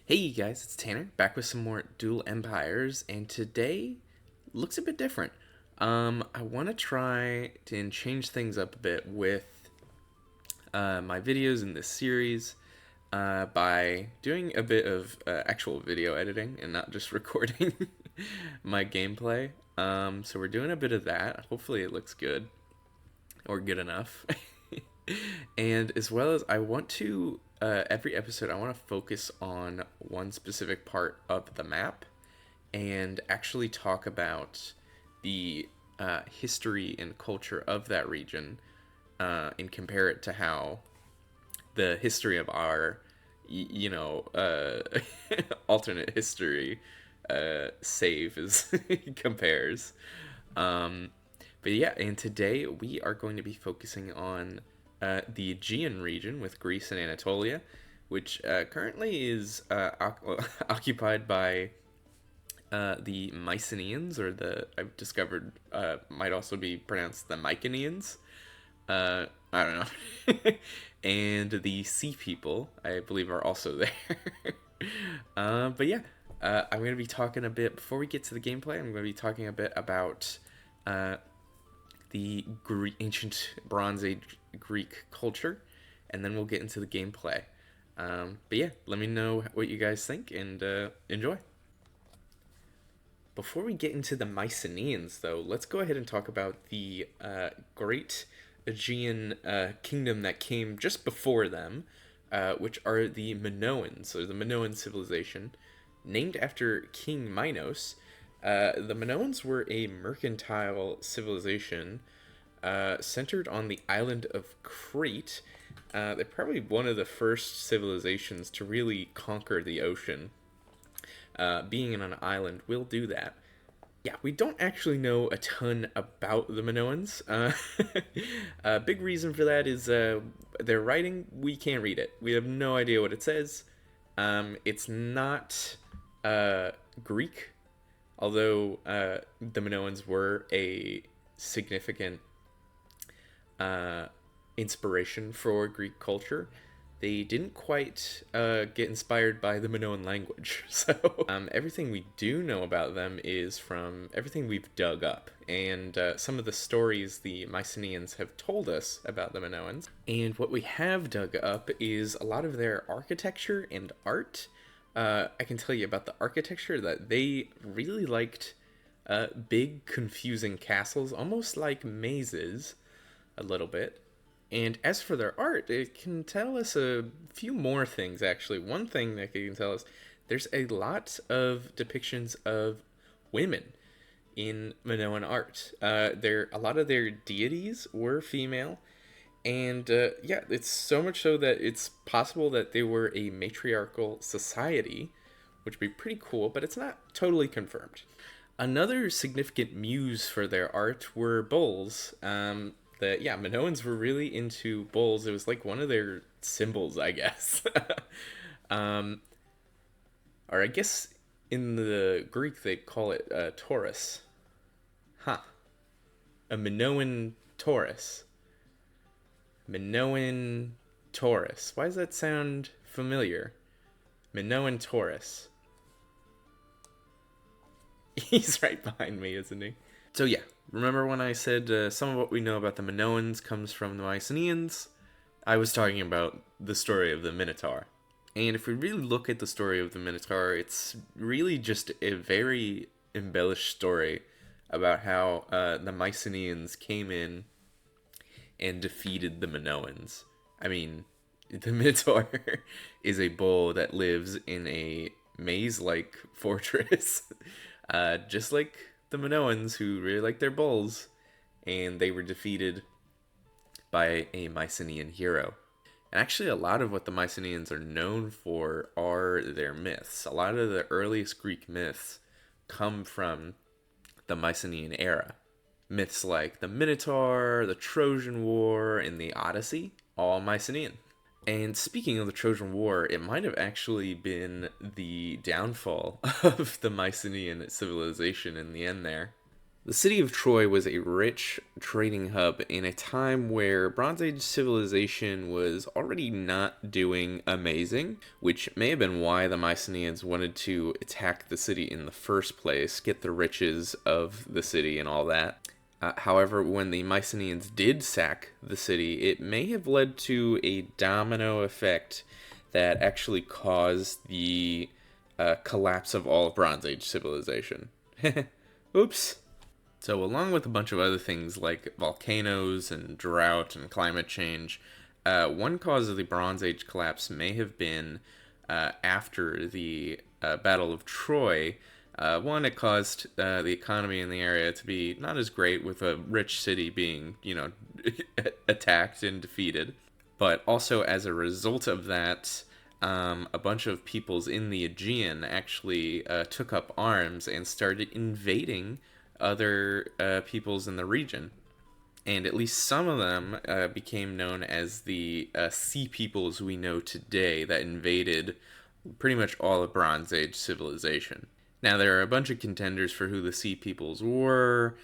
Hey guys, it's Tanner back with some more Dual Empires, and today looks a bit different. I want to try to change things up a bit with my videos in this series by doing a bit of actual video editing and not just recording my gameplay. So we're doing a bit of that. Hopefully, it looks good or good enough. And as well as I want to every episode I want to focus on one specific part of the map and actually talk about the history and culture of that region and compare it to how the history of our alternate history save is compares. um, but yeah, and today we are going to be focusing on the Aegean region with Greece and Anatolia, which currently is occupied by the Mycenaeans, or I've discovered might also be pronounced the Mycenaeans. I don't know. And the Sea People, I believe, are also there. But yeah, I'm going to be talking a bit, before we get to the gameplay, I'm going to be talking a bit about uh, the ancient Bronze Age Greek culture, and then we'll get into the gameplay. But yeah, let me know what you guys think, and enjoy. Before we get into the Mycenaeans, though, let's go ahead and talk about the great Aegean kingdom that came just before them, which are the Minoans, or the Minoan civilization, named after King Minos. The Minoans were a mercantile civilization centered on the island of Crete. They're probably one of the first civilizations to really conquer the ocean. Being in an island will do that. Yeah, we don't actually know a ton about the Minoans. A big reason for that is their writing. We can't read it. We have no idea what it says. It's not Greek, although the Minoans were a significant inspiration for Greek culture. They didn't quite get inspired by the Minoan language. So everything we do know about them is from everything we've dug up and some of the stories the Mycenaeans have told us about the Minoans. And what we have dug up is a lot of their architecture and art. I can tell you about the architecture that they really liked big, confusing castles, almost like mazes, a little bit. And as for their art, it can tell us a few more things, actually. One thing that it can tell us, there's a lot of depictions of women in Minoan art. A lot of their deities were female, and yeah, it's so much so that it's possible that they were a matriarchal society, which would be pretty cool, but it's not totally confirmed. Another significant muse for their art were bulls. Minoans were really into bulls. It was like one of their symbols, I guess. um, or I guess in the Greek they call it Taurus. Huh. A Minoan Taurus. Minoan Taurus. Why does that sound familiar? Minoan Taurus. He's right behind me, isn't he? So yeah, remember when I said some of what we know about the Minoans comes from the Mycenaeans? I was talking about the story of the Minotaur. And if we really look at the story of the Minotaur, it's really just a very embellished story about how the Mycenaeans came in and defeated the Minoans. I mean, the Minotaur is a bull that lives in a maze-like fortress, just like the Minoans, who really like their bulls, and they were defeated by a Mycenaean hero. And actually, a lot of what the Mycenaeans are known for are their myths. A lot of the earliest Greek myths come from the Mycenaean era. Myths like the Minotaur, the Trojan War, and the Odyssey, all Mycenaean. And speaking of the Trojan War, it might have actually been the downfall of the Mycenaean civilization in the end there. The city of Troy was a rich trading hub in a time where Bronze Age civilization was already not doing amazing, which may have been why the Mycenaeans wanted to attack the city in the first place, get the riches of the city and all that. However, when the Mycenaeans did sack the city, it may have led to a domino effect that actually caused the collapse of all of Bronze Age civilization. Oops. So along with a bunch of other things like volcanoes and drought and climate change, one cause of the Bronze Age collapse may have been after the Battle of Troy. One, it caused the economy in the area to be not as great, with a rich city being, attacked and defeated. But also as a result of that, a bunch of peoples in the Aegean actually took up arms and started invading other peoples in the region. And at least some of them became known as the Sea Peoples we know today, that invaded pretty much all of Bronze Age civilization. Now, there are a bunch of contenders for who the Sea Peoples were.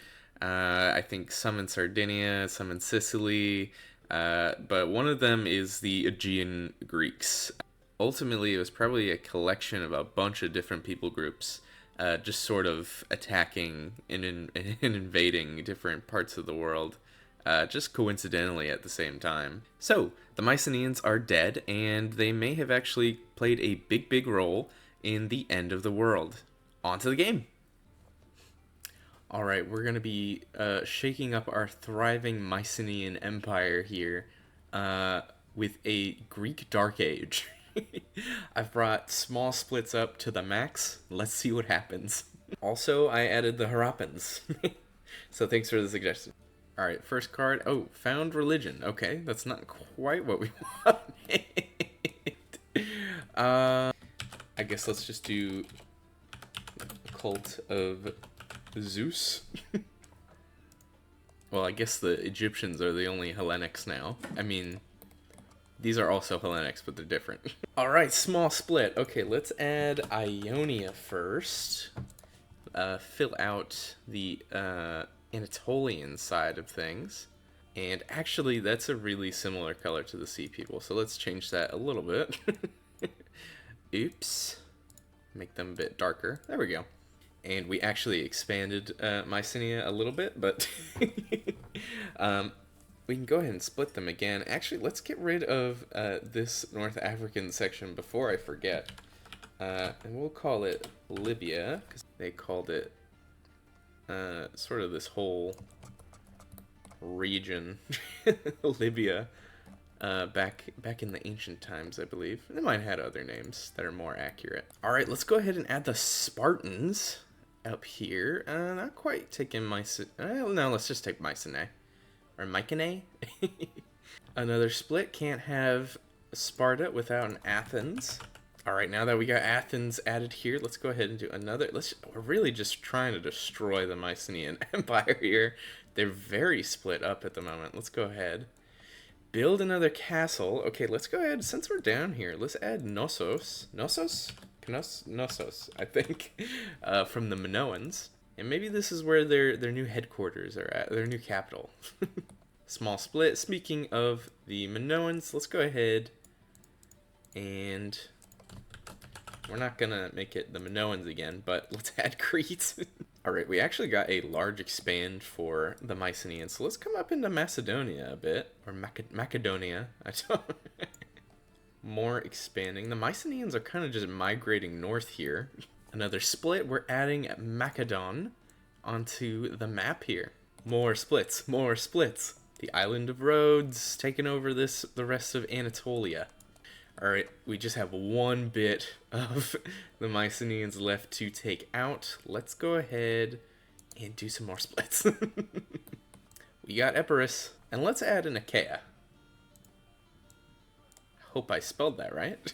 I think some in Sardinia, some in Sicily, but one of them is the Aegean Greeks. Ultimately, it was probably a collection of a bunch of different people groups, just sort of attacking and invading different parts of the world, just coincidentally at the same time. So, the Mycenaeans are dead, and they may have actually played a big role in the end of the world. On to the game! Alright, we're going to be shaking up our thriving Mycenaean empire here with a Greek Dark Age. I've brought small splits up to the max. Let's see what happens. Also, I added the Harappans. So thanks for the suggestion. Alright, first card. Oh, found religion. Okay, that's not quite what we wanted. I guess let's just do Cult of Zeus. Well, I guess the Egyptians are the only Hellenics now. I mean, these are also Hellenics, but they're different. Alright, small split. Okay, let's add Ionia first. Fill out the Anatolian side of things. And actually, that's a really similar color to the Sea People, so let's change that a little bit. Oops. Make them a bit darker. There we go. And we actually expanded Mycenae a little bit, but we can go ahead and split them again. Actually, let's get rid of this North African section before I forget. And we'll call it Libya, because they called it sort of this whole region, Libya, back in the ancient times, I believe. They might have had other names that are more accurate. All right, let's go ahead and add the Spartans up here. Not quite taking no, let's just take Mycenae. Or Mycenae? Another split. Can't have Sparta without an Athens. All right, now that we got Athens added here, let's go ahead and do another. We're really just trying to destroy the Mycenaean Empire here. They're very split up at the moment. Let's go ahead. Build another castle. Okay, let's go ahead. Since we're down here, let's add Knossos. Knossos, I think, from the Minoans. And maybe this is where their new headquarters are at, their new capital. Small split. Speaking of the Minoans, let's go ahead and we're not gonna make it the Minoans again, but let's add Crete. Alright, we actually got a large expand for the Mycenaeans, so let's come up into Macedonia a bit, or Macedonia. I don't more expanding. The Mycenaeans are kind of just migrating north here. Another split. We're adding Macedon onto the map here. More splits, more splits. The island of Rhodes taking over the rest of Anatolia. Alright, we just have one bit of the Mycenaeans left to take out. Let's go ahead and do some more splits. We got Epirus, and let's add an Achaia. Hope I spelled that right.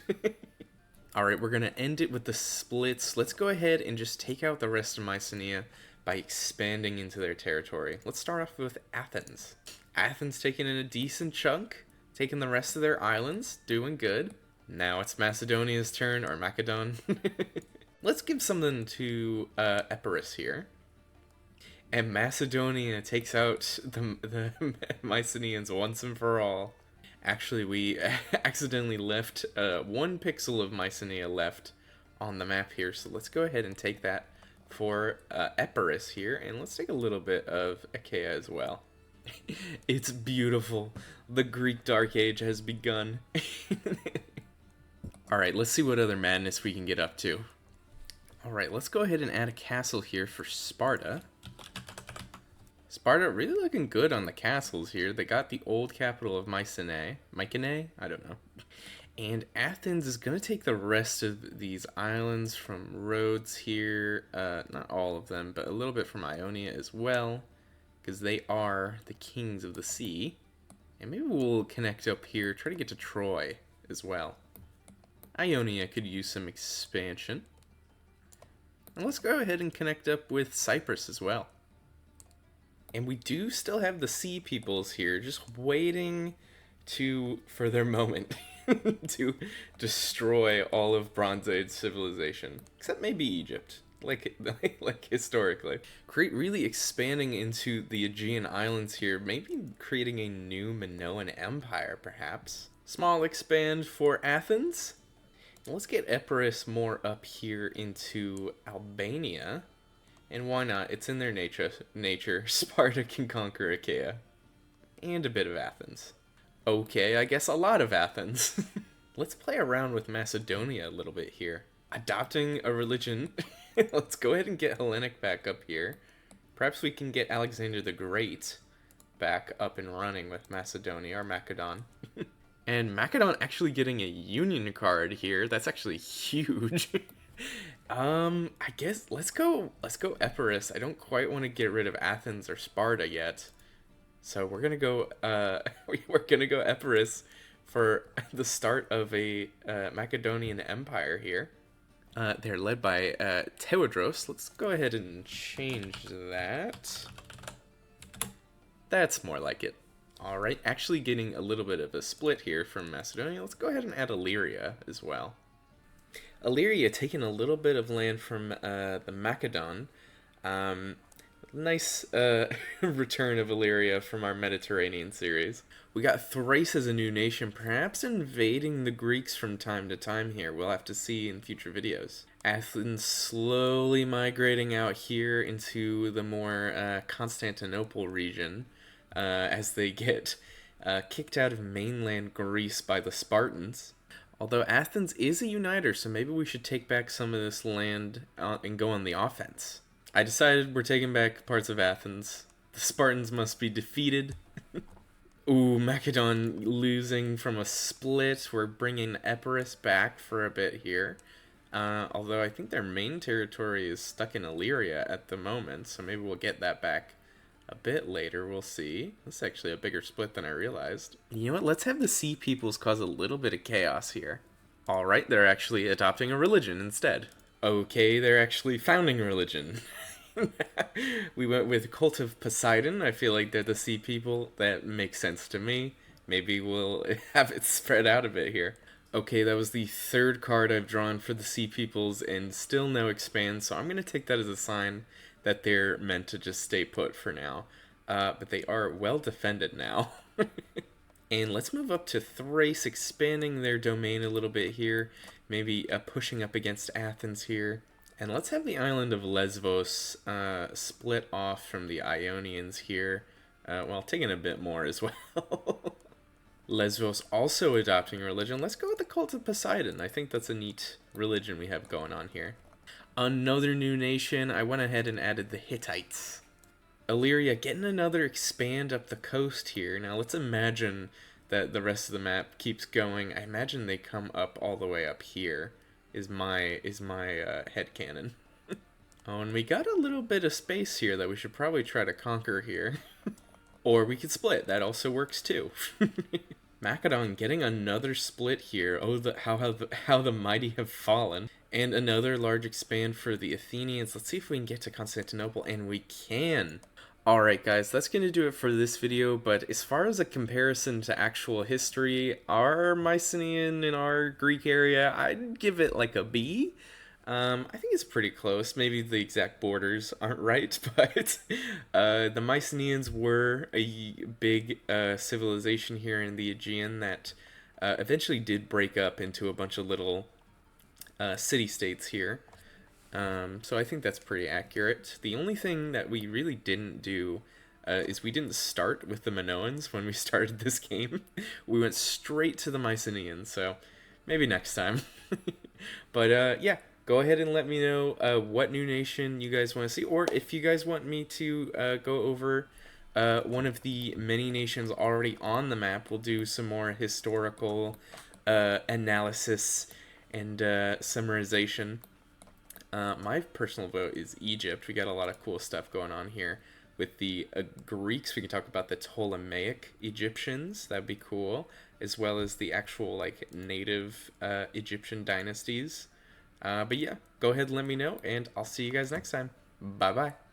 Alright, we're going to end it with the splits. Let's go ahead and just take out the rest of Mycenae by expanding into their territory. Let's start off with Athens. Athens taking in a decent chunk. Taking the rest of their islands, doing good. Now it's Macedonia's turn, or Macedon. Let's give something to Epirus here. And Macedonia takes out the Mycenaeans once and for all. Actually, we accidentally left 1 pixel of Mycenae left on the map here, so let's go ahead and take that for Epirus here, and let's take a little bit of Achaea as well. It's beautiful. The Greek Dark Age has begun. Alright, let's see what other madness we can get up to. Alright, let's go ahead and add a castle here for Sparta. Sparta really looking good on the castles here. They got the old capital of Mycenae. Mycenae? I don't know. And Athens is going to take the rest of these islands from Rhodes here. Not all of them, but a little bit from Ionia as well. Because they are the kings of the sea. And maybe we'll connect up here, try to get to Troy as well. Ionia could use some expansion. And let's go ahead and connect up with Cyprus as well. And we do still have the sea peoples here, just waiting for their moment to destroy all of Bronze Age civilization. Except maybe Egypt, like historically. Crete really expanding into the Aegean Islands here, maybe creating a new Minoan empire, perhaps. Small expand for Athens. Let's get Epirus more up here into Albania. And why not? It's in their nature. Sparta can conquer Achaea. And a bit of Athens. Okay, I guess a lot of Athens. Let's play around with Macedonia a little bit here. Adopting a religion. Let's go ahead and get Hellenic back up here. Perhaps we can get Alexander the Great back up and running with Macedonia, or Macedon. And Macedon actually getting a union card here. That's actually huge. I guess let's go Epirus. I don't quite want to get rid of Athens or Sparta yet. So we're gonna go Epirus for the start of a Macedonian empire here. They're led by Tewodros. Let's go ahead and change that. That's more like it. Alright, actually getting a little bit of a split here from Macedonia. Let's go ahead and add Illyria as well. Illyria taking a little bit of land from the Macedon. Nice return of Illyria from our Mediterranean series. We got Thrace as a new nation, perhaps invading the Greeks from time to time here. We'll have to see in future videos. Athens slowly migrating out here into the more Constantinople region. As they get kicked out of mainland Greece by the Spartans. Although Athens is a uniter, so maybe we should take back some of this land and go on the offense. I decided we're taking back parts of Athens. The Spartans must be defeated. Ooh, Macedon losing from a split. We're bringing Epirus back for a bit here. Although I think their main territory is stuck in Illyria at the moment, so maybe we'll get that back a bit later. We'll see. This is actually a bigger split than I realized. You know what? Let's have the Sea Peoples cause a little bit of chaos here. Alright, they're actually adopting a religion instead. Okay, they're actually founding a religion. We went with Cult of Poseidon. I feel like they're the Sea People. That makes sense to me. Maybe we'll have it spread out a bit here. Okay, that was the third card I've drawn for the Sea Peoples and still no expand, so I'm going to take that as a sign that they're meant to just stay put for now. But they are well defended now. And let's move up to Thrace, expanding their domain a little bit here. Maybe pushing up against Athens here. And let's have the island of Lesbos split off from the Ionians here. Well, taking a bit more as well. Lesbos also adopting a religion. Let's go with the Cult of Poseidon. I think that's a neat religion we have going on here. Another new nation. I went ahead and added the Hittites. Illyria getting another expand up the coast here. Now let's imagine that the rest of the map keeps going. I imagine they come up all the way up here. Is my headcanon. Oh, and we got a little bit of space here that we should probably try to conquer here. Or we could split. That also works too. Macedon getting another split here. Oh, how the mighty have fallen. And another large expand for the Athenians. Let's see if we can get to Constantinople, and we can. Alright guys, that's going to do it for this video, but as far as a comparison to actual history, our Mycenaean and our Greek area, I'd give it like a B. I think it's pretty close. Maybe the exact borders aren't right, but the Mycenaeans were a big civilization here in the Aegean that eventually did break up into a bunch of little city states here. So I think that's pretty accurate. The only thing that we really didn't do is we didn't start with the Minoans when we started this game. We went straight to the Mycenaeans, so maybe next time. But yeah, go ahead and let me know what new nation you guys want to see, or if you guys want me to go over one of the many nations already on the map. We'll do some more historical analysis and summarization. My personal vote is Egypt. We got a lot of cool stuff going on here. With the Greeks, we can talk about the Ptolemaic Egyptians. That'd be cool. As well as the actual, like, native Egyptian dynasties. But yeah, go ahead and let me know, and I'll see you guys next time. Bye-bye.